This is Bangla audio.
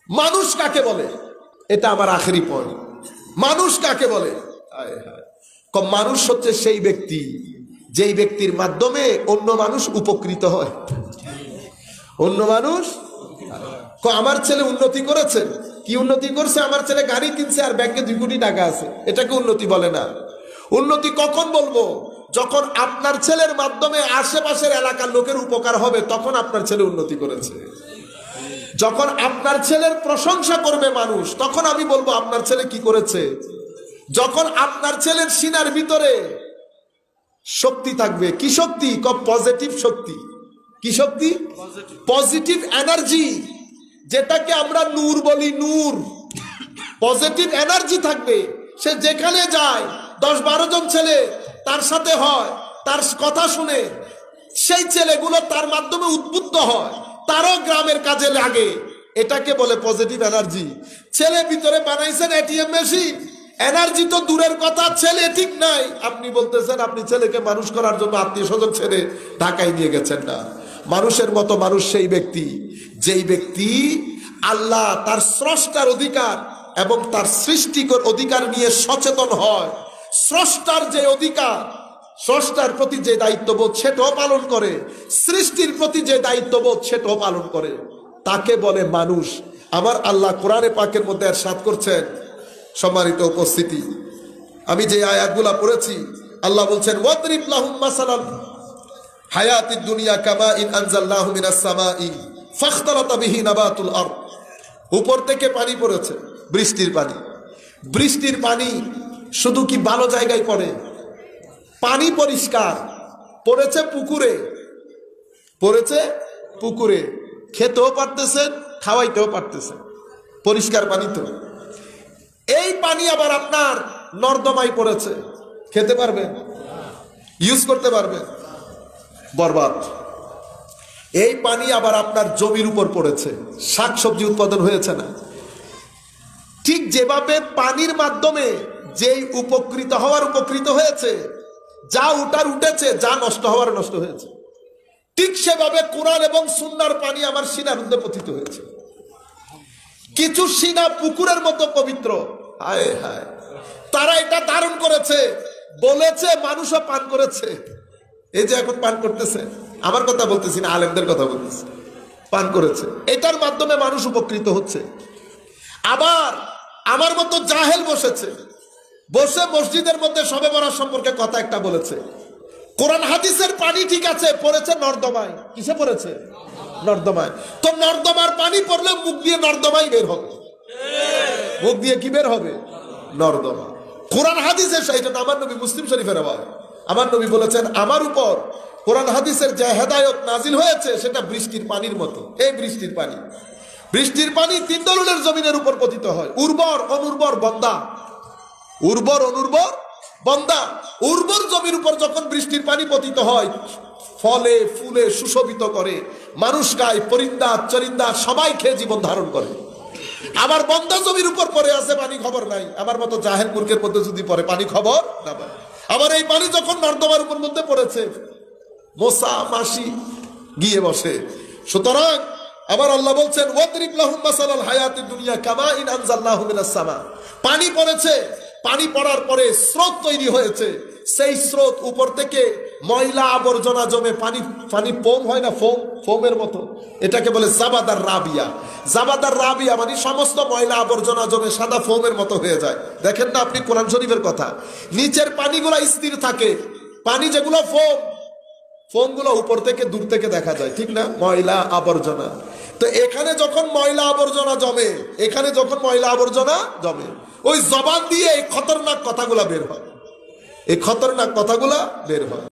মানুষ কাকে বলে, এটা আমার আখেরি পয়েন্ট। মানুষ কাকে বলে? মানুষ হচ্ছে সেই ব্যক্তি যেই ব্যক্তির মাধ্যমে অন্য মানুষ উপকৃত হয়। অন্য মানুষ, আমার ছেলে উন্নতি করেছে, কি উন্নতি করছে? আমার ছেলে গাড়ি কিনছে আর ব্যাংকে 2 কোটি টাকা আছে, এটাকে উন্নতি বলে না। উন্নতি কখন বলবো? যখন আপনার ছেলের মাধ্যমে আশেপাশের এলাকার লোকের উপকার হবে, তখন আপনার ছেলে উন্নতি করেছে। যখন আপনার ছেলের প্রশংসা করবে মানুষ, তখন আমি বলবো আপনার ছেলে কি করেছে। যখন আপনার ছেলের সিনার ভিতরে শক্তি থাকবে, কি শক্তি? পজিটিভ শক্তি। কি শক্তি? পজিটিভ এনার্জি, যেটাকে আমরা নূর বলি। নূর, পজিটিভ এনার্জি থাকবে। সে যেখানে যায় 10-12 জন ছেলে তার সাথে হয়, তার কথা শুনে সেই ছেলেগুলো তার মাধ্যমে উদ্বুদ্ধ হয়, তারও গ্রামের কাজে লাগে। এটাকে বলে পজিটিভ এনার্জি। ছেলে ভিতরে বানাইছেন এটিএম মেশিন, এনার্জি তো দূরের কথা, ছেলে ঠিক নাই। আপনি বলতেছেন আপনি ছেলেকে মানুষ করার জন্য আত্মীয় স্বজন ছেড়ে ঢাকায় নিয়ে গেছেন না। মানুষের মতো মানুষ সেই ব্যক্তি যেই ব্যক্তি আল্লাহ তার স্রষ্টার অধিকার এবং তার সৃষ্টিকর অধিকার নিয়ে সচেতন হয়। স্রষ্টার যে অধিকার, স্রষ্টার প্রতি যে দায়িত্ববোধ সেটাও পালন করে, সৃষ্টির প্রতি যে দায়িত্ববোধ সেটাও পালন করে, তাকে বলে মানুষ। আমার আল্লাহ কোরআনে পাকের মধ্যে ইরশাদ করছেন, সম্মানিত উপস্থিতি, আমি যে আয়াতগুলা পড়েছি, আল্লাহ বলছেন ওয়াদরিব লাহুম মাসালান হায়াতিদ দুনিয়া কামা ইন আনজালনাহু মিনাস সামাই ফাখতালাতা বিহি নাবাতুল আরদ। উপর থেকে পানি পড়েছে, বৃষ্টির পানি। বৃষ্টির পানি শুধু কি ভালো জায়গায় পড়ে? পানি পরিষ্কার পড়েছে পুকুরে, পড়েছে পুকুরে, খেতেও পারতেছেন, খাওয়াইতেও পারতেছেন, পরিষ্কার পানি তো। এই পানি আবার আপনার নর্দমায় পড়েছে, খেতে পারবেন, ইউজ করতে পারবেন? বরবাদ। এই পানি আবার আপনার জমির উপর পড়েছে, শাকসবজি উৎপাদন হয়েছে না। ঠিক যেভাবে পানির মাধ্যমে যেই উপকৃত হওয়ার উপকৃত হয়েছে, যা উঠার উঠেছে, যা নষ্ট হওয়ার নষ্ট হয়েছে, ঠিক সেভাবে কোরআন এবং সুন্নাহর পানি আমার সিনার মধ্যে পতিত হয়েছে। কিছু সিনা পুকুরের মতো পবিত্র, হায় হায়, তারা এটা ধারণ করেছে, বলেছে, মানুষও পান করেছে। এই যে এখন পান করতেছে, আমার কথা বলতেছি না, আলেমদের কথা বলতেছি, পান করেছে, এটার মাধ্যমে মানুষ উপকৃত হচ্ছে। আবার আমার মতো জাহেল বসেছে, বসে মসজিদের মধ্যে শবে বরাত সম্পর্কে কথা একটা বলেছে। কোরআন হাদিসের পানি ঠিক আছে, পড়েছে নর্দমায়। কিসে পড়েছে? নর্দমায়। তো নর্দমার পানি পড়লে মুখ দিয়ে নর্দমাই বের হবে। মুখ দিয়ে কি বের হবে? নর্দমা। কোরআন হাদিসের এটা আমার নবী, মুসলিম শরীফের আবার আমার নবী বলেছেন, আমার উপর কোরআন হাদিসের যে হেদায়েত নাজিল হয়েছে সেটা বৃষ্টির পানির মতো। এই বৃষ্টির পানি, বৃষ্টির পানি 3 দলুলের জমিনের উপর পতিত হয়। উর্বর অনুর্বর বন্দা, উর্বর অনুর্বর বন্দা। উর্বর জমির উপর যখন বৃষ্টির পানি পতিত হয়, ফলে ফুলে সুশোভিত করে, মানুষ খায়, পরিন্দা চরিন্দা সবাই খেয়ে জীবন ধারণ করে। আবার বন্দা জমির উপর পড়ে আছে, পানি খবর নাই। আমার মতো জাহেল মূর্খের মধ্যে যদি পড়ে, পানি খবর না। আবার এই পানি যখন নর্দমার উপর মধ্যে পড়েছে, মশা মাছি গিয়ে বসে। সুতরাং আবার আল্লাহ বলছেন ওয়াদরিব লাহুম মাসালাল হায়াতিদ দুনিয়া কামা ইন আনজালনাহু মিনাস সামা। পানি পড়েছে, পানি পড়ার পরে স্রোত তৈরি হয়েছে, সেই স্রোত উপর থেকে ময়লা আবর্জনা জমে পানি, পানি ফোম হয় না, ফোম, ফোমের মতো, এটাকে বলে জাবাদার রাবিয়া। জাবাদার রাবিয়া মানে সমস্ত ময়লা আবর্জনা জমে সাদা ফোমের মতো হয়ে যায়। দেখেন না আপনি কোরআন শরীফের কথা, নিচের পানিগুলো স্থির থাকে, পানি যেগুলো ফোম, ফোমগুলো উপর থেকে দূর থেকে দেখা যায়, ঠিক না? ময়লা আবর্জনা। তো এখানে যখন ময়লা আবর্জনা জমে, এখানে যখন ময়লা আবর্জনা জমে, ওই জবান দিয়ে এই খতরনাক কথাগুলা বের হয়, এই খতরনাক কথাগুলা বের হয়।